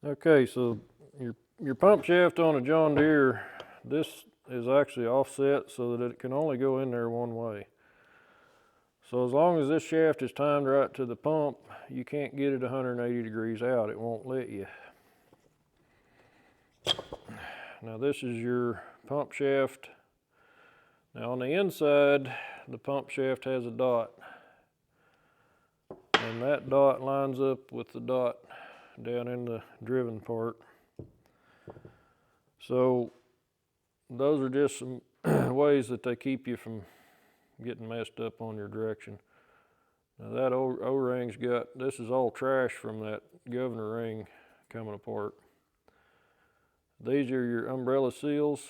Okay, so your pump shaft on a John Deere, this is actually offset so that it can only go in there one way. So as long as this shaft is timed right to the pump, you can't get it 180 degrees out. It won't let you. Now this is your pump shaft. Now on the inside, the pump shaft has a dot. And that dot lines up with the dot down in the driven part. So those are just some ways that they keep you from getting messed up on your direction. Now that O-ring's got, this is all trash from that governor ring coming apart. These are your umbrella seals.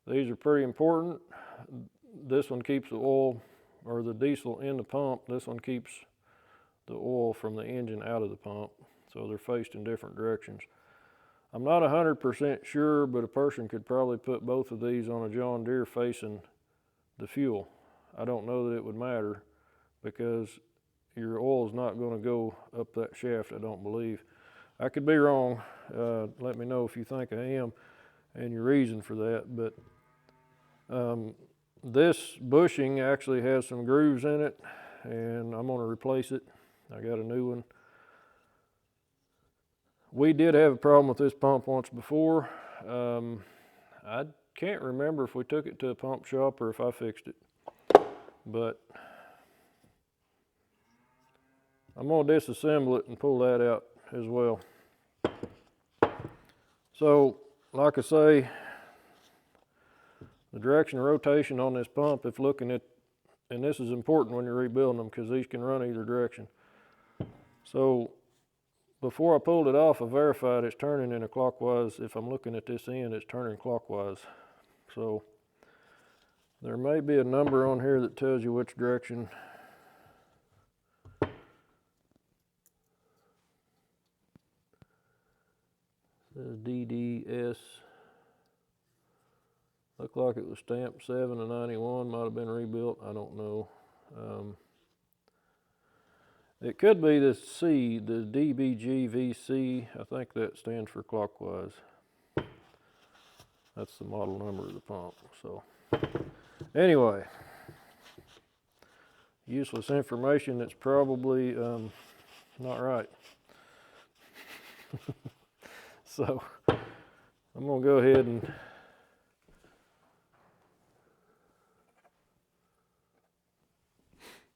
These are pretty important. This one keeps the oil or the diesel in the pump. This one keeps the oil from the engine out of the pump. So they're faced in different directions. I'm not 100% sure, but a person could probably put both of these on a John Deere facing the fuel. I don't know that it would matter because your oil is not going to go up that shaft, I don't believe. I could be wrong. Let me know if you think I am and your reason for that. But this bushing actually has some grooves in it, and I'm going to replace it. I got a new one. We did have a problem with this pump once before. I can't remember if we took it to a pump shop or if I fixed it, but I'm going to disassemble it and pull that out as well. So, like I say, the direction of rotation on this pump, if looking at, and this is important when you're rebuilding them because these can run either direction. So, before I pulled it off, I verified it's turning in a clockwise. If I'm looking at this end, it's turning clockwise. So, there may be a number on here that tells you which direction. It says DDS. Looked like it was stamped 7 of 91, might have been rebuilt, I don't know. It could be the C, the DBGVC, I think that stands for clockwise. That's the model number of the pump, so. Anyway, useless information that's probably not right. So, I'm gonna go ahead and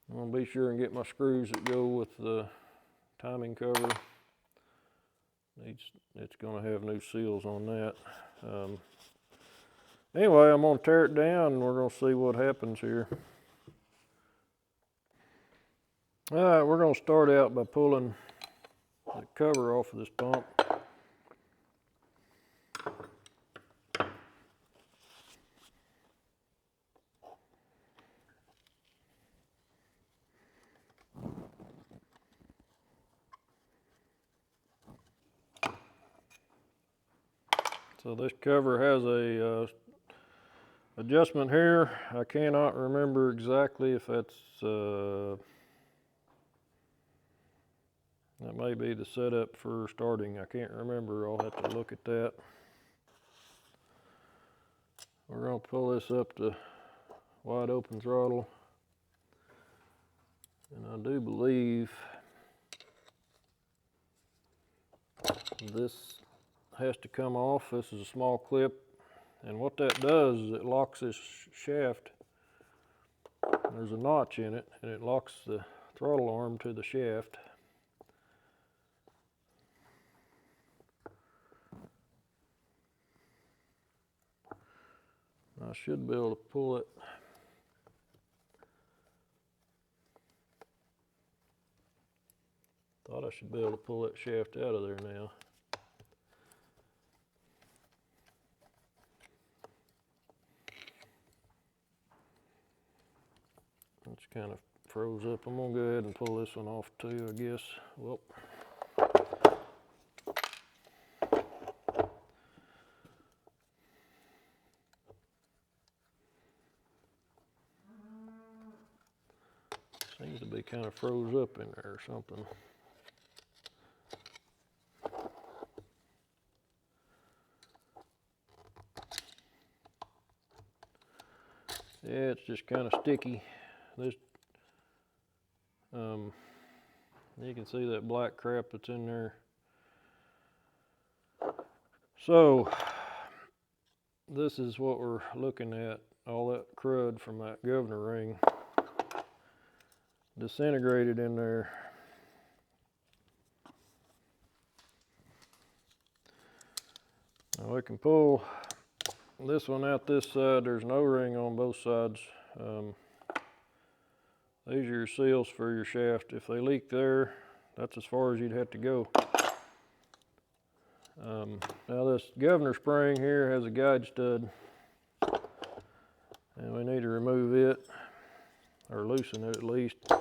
I'm going to be sure and get my screws that go with the timing cover. It's going to have new seals on that. Anyway, I'm going to tear it down and we're going to see what happens here. All right, we're going to start out by pulling the cover off of this pump. So this cover has a adjustment here. I cannot remember exactly if that's, that may be the setup for starting. I can't remember, I'll have to look at that. We're going to pull this up to wide open throttle. And I do believe this has to come off. This is a small clip, and what that does is it locks this shaft. There's a notch in it, and it locks the throttle arm to the shaft. I should be able to pull it. Thought I should be able to pull that shaft out of there now. It's kind of froze up. I'm gonna go ahead and pull this one off too, I guess. Well. Seems to be kind of froze up in there or something. Yeah, it's just kind of sticky. This, you can see that black crap that's in there. So this is what we're looking at, all that crud from that governor ring disintegrated in there. Now we can pull this one out this side. There's an O-ring on both sides. These are your seals for your shaft. If they leak there, that's as far as you'd have to go. Now this governor spring here has a guide stud, and we need to remove it, or loosen it at least. To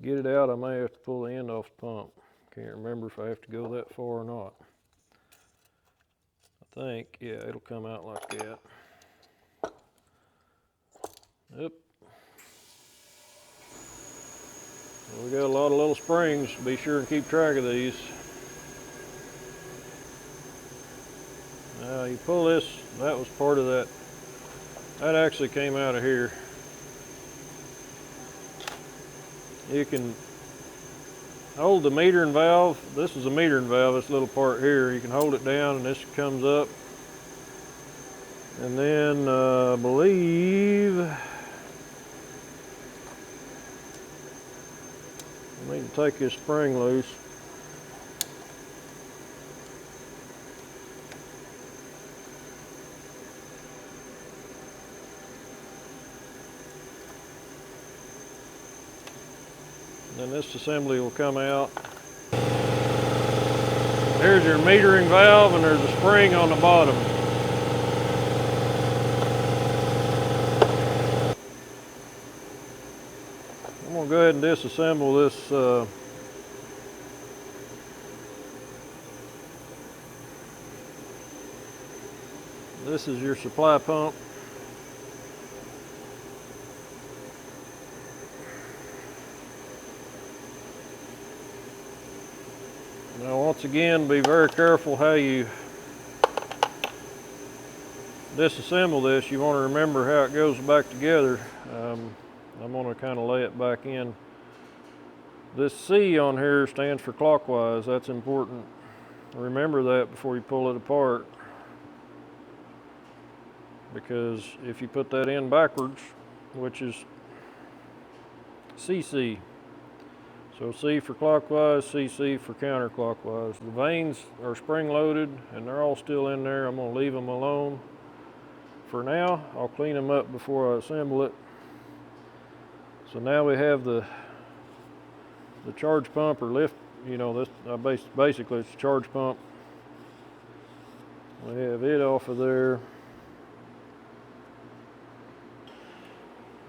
get it out, I may have to pull the end off the pump. Can't remember if I have to go that far or not. I think, yeah, it'll come out like that. Yep. Well, we got a lot of little springs. Be sure and keep track of these. Now you pull this, that was part of that. That actually came out of here. You can hold the metering valve. This is a metering valve, this little part here. You can hold it down and this comes up. And then I believe I need to take this spring loose. Then this assembly will come out. There's your metering valve, and there's a spring on the bottom. I'm going to go ahead and disassemble this this is your supply pump. Now once again, be very careful how you disassemble this. You want to remember how it goes back together. I'm going to kind of lay it back in. This C on here stands for clockwise. That's important. Remember that before you pull it apart, because if you put that in backwards, which is CC, so C for clockwise, CC for counterclockwise. The vanes are spring loaded and they're all still in there. I'm going to leave them alone for now. I'll clean them up before I assemble it. So now we have the charge pump or lift, you know, this basically it's a charge pump. We have it off of there.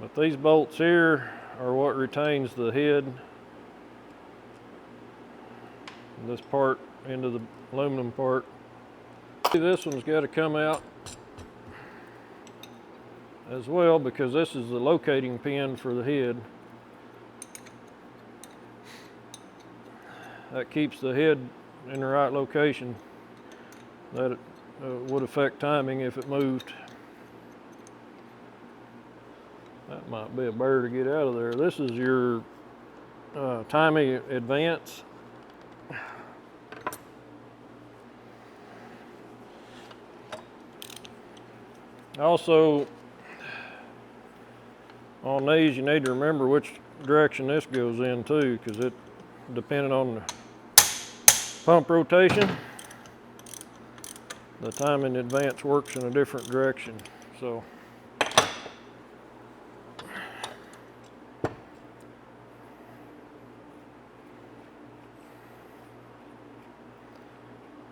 But these bolts here are what retains the head, this part into the aluminum part. This one's got to come out as well, because this is the locating pin for the head. That keeps the head in the right location. That would affect timing if it moved. That might be a bear to get out of there. This is your timing advance. Also, on these you need to remember which direction this goes in too, because it, depending on the pump rotation, the timing advance works in a different direction. So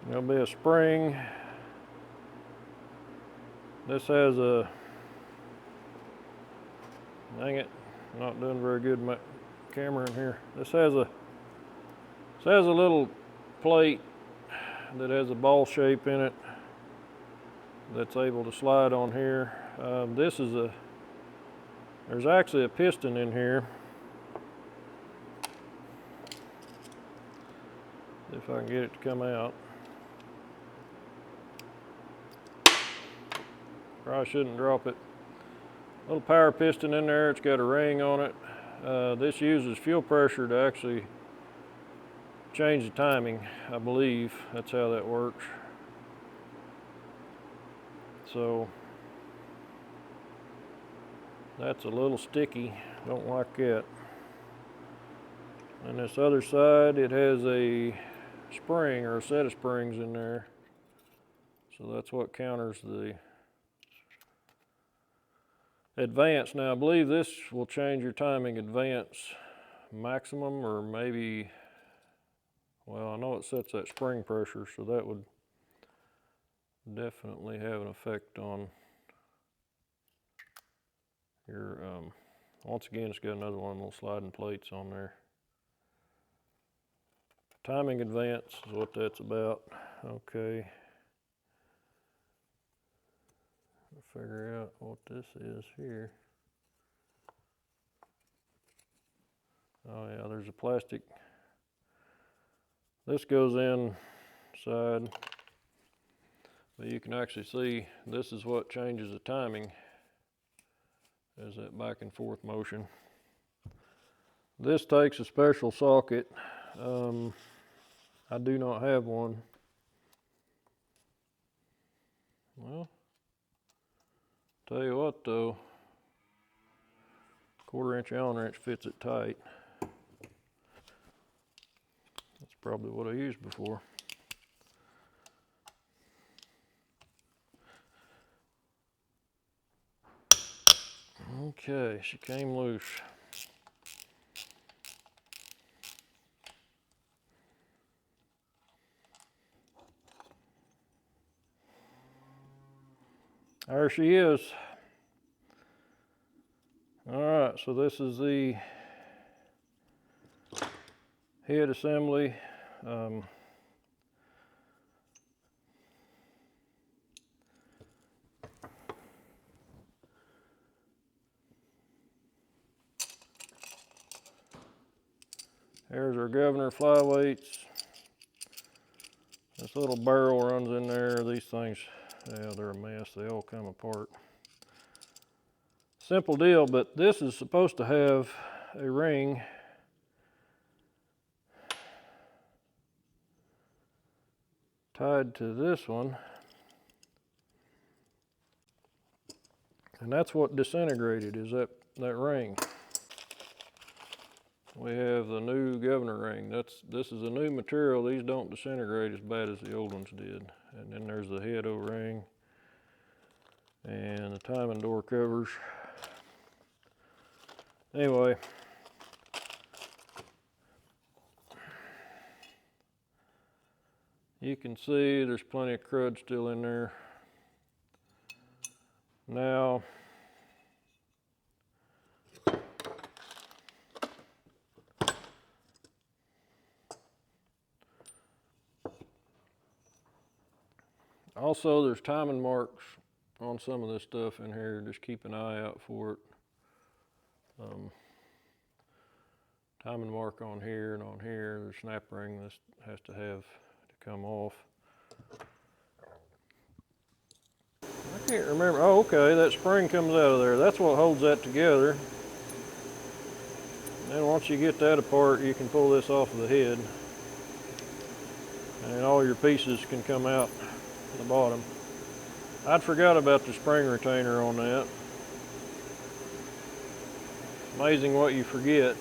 there'll be a spring. This has a, dang it, not doing very good with my camera in here. This has a little plate that has a ball shape in it that's able to slide on here. This is there's actually a piston in here. If I can get it to come out. Probably shouldn't drop it. Little power piston in there, it's got a ring on it. This uses fuel pressure to actually change the timing, I believe. That's how that works. So that's a little sticky, don't like that. And this other side, it has a spring or a set of springs in there. So that's what counters the advance. Now I believe this will change your timing advance maximum, or maybe, well, I know it sets that spring pressure, so that would definitely have an effect on your, once again, it's got another one of those sliding plates on there. Timing advance is what that's about. Okay. Figure out what this is here. Oh yeah, there's a plastic. This goes inside, but you can actually see this is what changes the timing, is that back and forth motion. This takes a special socket. I do not have one. Well, tell you what though, 1/4 inch Allen wrench fits it tight. That's probably what I used before. Okay, she came loose. There she is. All right, so this is the head assembly. There's our governor flyweights. This little barrel runs in there. These things, yeah, they're a mess. They all come apart. Simple deal, but this is supposed to have a ring tied to this one. And that's what disintegrated, is that ring. We have the new governor ring. This is a new material. These don't disintegrate as bad as the old ones did. And then there's the head O-ring and the timing door covers. Anyway, you can see there's plenty of crud still in there. Now, also there's timing marks on some of this stuff in here. Just keep an eye out for it. Timing mark on here and on here. The snap ring this has to have to come off. I can't remember. Oh, okay, that spring comes out of there. That's what holds that together. And then once you get that apart, you can pull this off of the head. And all your pieces can come out the bottom. I'd forgot about the spring retainer on that. Amazing what you forget.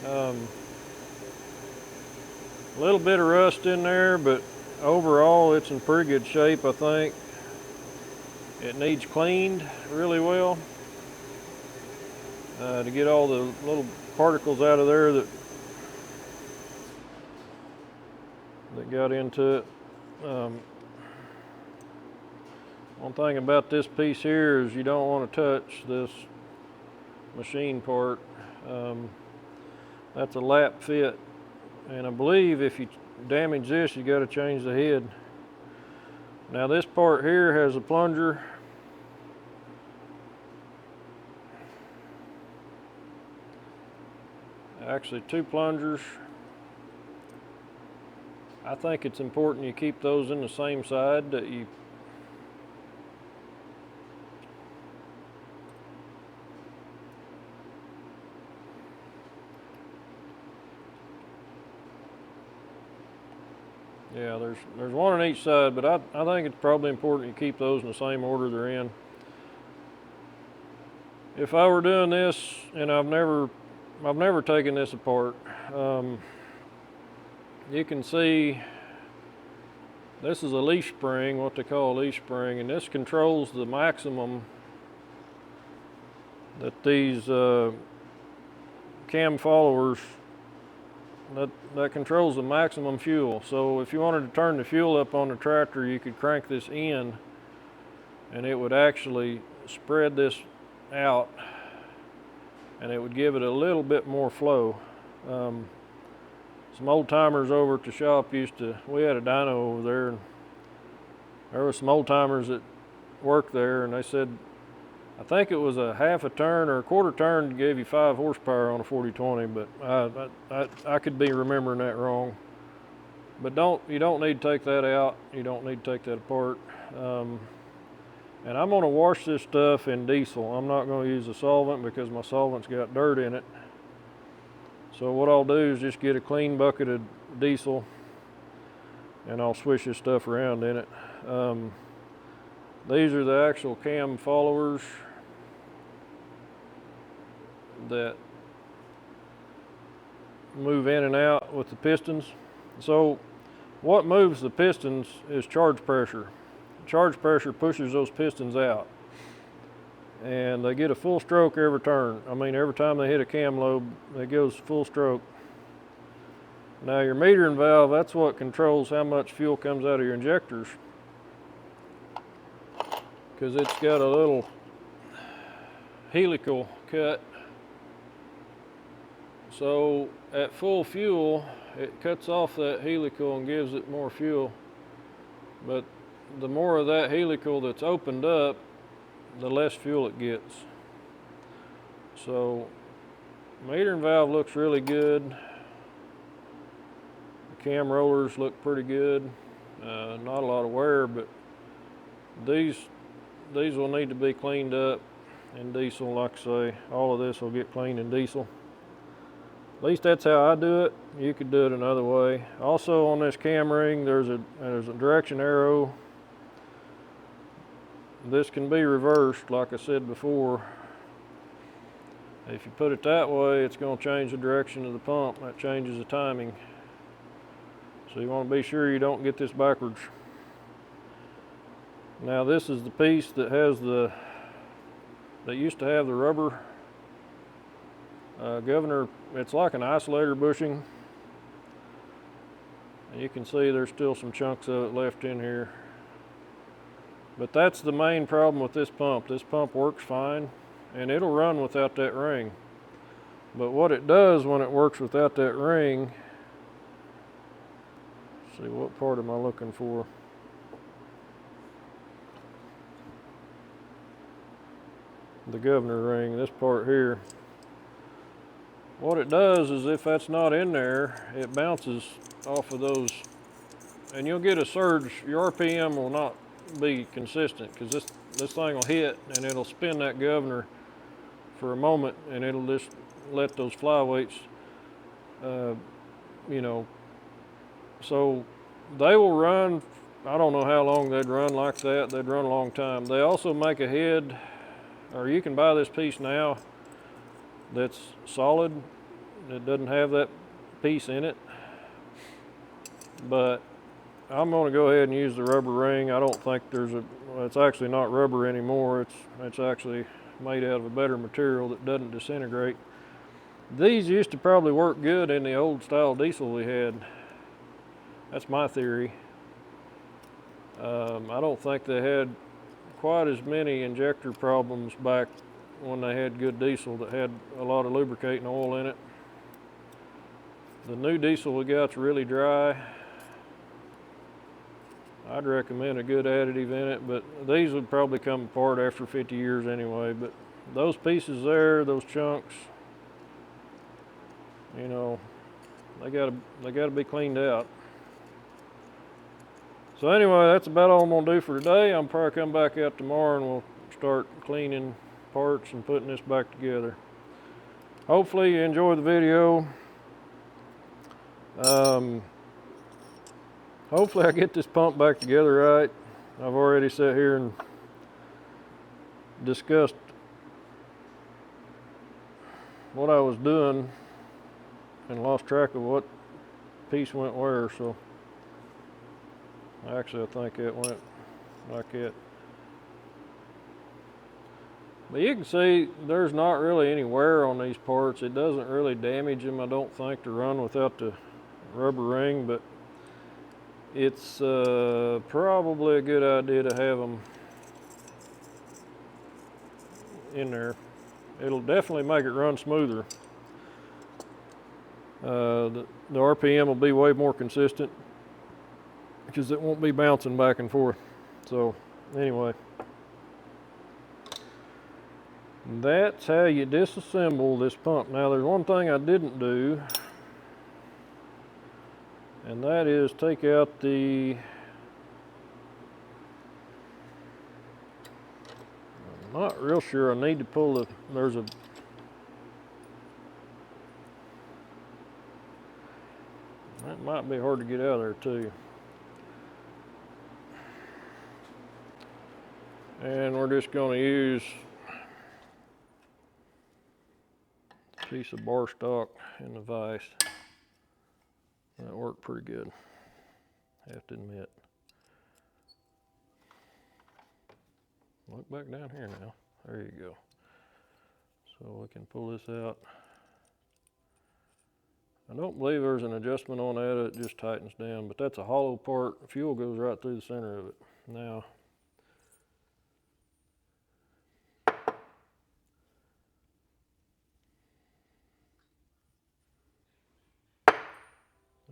A little bit of rust in there, but overall it's in pretty good shape, I think. It needs cleaned really well to get all the little particles out of there that got into it. One thing about this piece here is you don't want to touch this machine part. That's a lap fit, and I believe if you damage this, you got to change the head. Now this part here has a plunger. Actually, 2 plungers. I think it's important you keep those in the same side, that you Yeah, there's one on each side, but I think it's probably important you keep those in the same order they're in. If I were doing this, and I've never taken this apart, you can see this is a leaf spring, what they call a leaf spring, and this controls the maximum that these cam followers, that controls the maximum fuel. So if you wanted to turn the fuel up on the tractor, you could crank this in and it would actually spread this out and it would give it a little bit more flow. Some old timers over at the shop we had a dyno over there, and there were some old timers that worked there, and they said, I think it was a half a turn or a quarter turn gave you 5 horsepower on a 40/20, but I could be remembering that wrong. But you don't need to take that out. You don't need to take that apart. And I'm going to wash this stuff in diesel. I'm not going to use a solvent because my solvent's got dirt in it. So what I'll do is just get a clean bucket of diesel and I'll swish this stuff around in it. These are the actual cam followers that move in and out with the pistons. So what moves the pistons is charge pressure. Charge pressure pushes those pistons out, and they get a full stroke every turn. I mean, every time they hit a cam lobe, it goes full stroke. Now your metering valve, that's what controls how much fuel comes out of your injectors, because it's got a little helical cut. So at full fuel, it cuts off that helical and gives it more fuel. But the more of that helical that's opened up, the less fuel it gets. So metering valve looks really good. The cam rollers look pretty good. Not a lot of wear, but these will need to be cleaned up in diesel. Like I say, all of this will get cleaned in diesel. At least that's how I do it. You could do it another way. Also on this cam ring, there's a direction arrow. This can be reversed, like I said before. If you put it that way, it's going to change the direction of the pump. That changes the timing. So you want to be sure you don't get this backwards. Now this is the piece that has that used to have the rubber governor. It's like an isolator bushing. And you can see there's still some chunks of it left in here. But that's the main problem with this pump. This pump works fine and it'll run without that ring. But what it does when it works without that ring, let's see, what part am I looking for? The governor ring, this part here. What it does is if that's not in there, it bounces off of those and you'll get a surge. Your RPM will not be consistent because this thing will hit and it'll spin that governor for a moment and it'll just let those flyweights, you know, so they will run. I don't know how long they'd run like that. They'd run a long time. They also make a head, or you can buy this piece now that's solid. It doesn't have that piece in it, but I'm going to go ahead and use the rubber ring. I don't think it's actually not rubber anymore. It's actually made out of a better material that doesn't disintegrate. These used to probably work good in the old style diesel we had. That's my theory. I don't think they had quite as many injector problems back when they had good diesel that had a lot of lubricating oil in it. The new diesel we got's really dry. I'd recommend a good additive in it, but these would probably come apart after 50 years anyway. But those pieces there, those chunks, you know, they gotta be cleaned out. So anyway, that's about all I'm gonna do for today. I'm probably come back out tomorrow and we'll start cleaning parts and putting this back together. Hopefully you enjoyed the video. hopefully I get this pump back together right. I've already sat here and discussed what I was doing and lost track of what piece went where, so actually I think it went like it. But you can see there's not really any wear on these parts. It doesn't really damage them, I don't think, to run without the rubber ring, but it's probably a good idea to have them in there. It'll definitely make it run smoother. The RPM will be way more consistent because it won't be bouncing back and forth. So anyway, that's how you disassemble this pump. Now there's one thing I didn't do, and that is take out the, I'm not real sure, I need to pull the, there's a, that might be hard to get out of there too. And we're just going to use a piece of bar stock in the vise. That worked pretty good, I have to admit. Look back down here now. There you go. So we can pull this out. I don't believe there's an adjustment on that, it just tightens down, but that's a hollow part. Fuel goes right through the center of it. Now,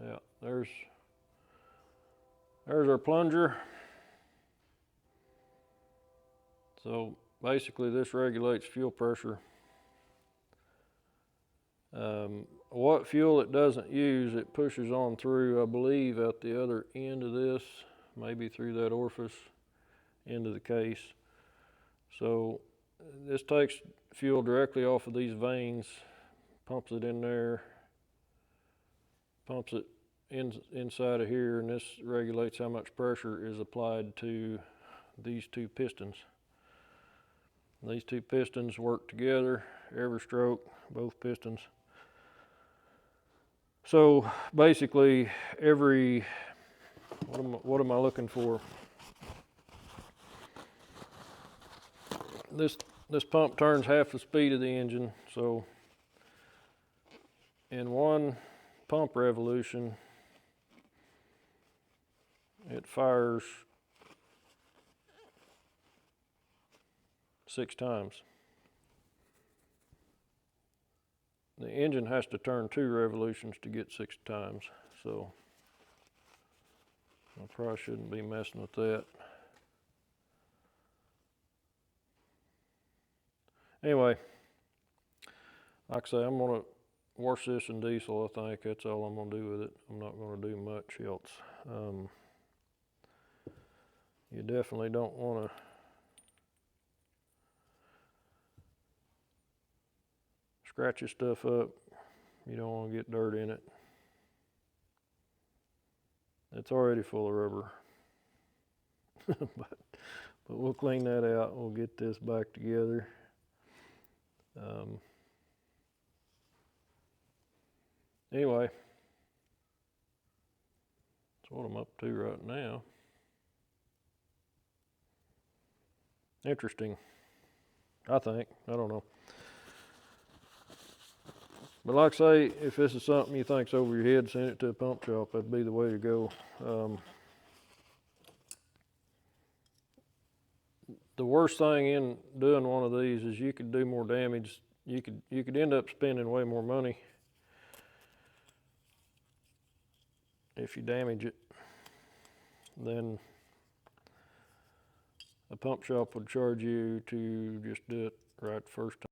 yeah, there's our plunger. So basically this regulates fuel pressure. What fuel it doesn't use, it pushes on through, I believe, at the other end of this, maybe through that orifice into the case. So this takes fuel directly off of these vanes, pumps it in there, pumps it inside of here, and this regulates how much pressure is applied to these two pistons. These two pistons work together every stroke, both pistons. So basically every, what am I looking for? This pump turns half the speed of the engine, so in one pump revolution it fires 6 times. The engine has to turn 2 revolutions to get 6 times, so I probably shouldn't be messing with that. Anyway, like I say, I'm gonna wash this in diesel. I think that's all I'm gonna do with it. I'm not gonna do much else. You definitely don't wanna scratch your stuff up. You don't want to get dirt in it. It's already full of rubber. but we'll clean that out. We'll get this back together. Anyway, that's what I'm up to right now. Interesting, I think. I don't know. But like I say, if this is something you think's over your head, send it to a pump shop. That'd be the way to go. The worst thing in doing one of these is you could do more damage. You could end up spending way more money if you damage it than a pump shop would charge you to just do it right the first time.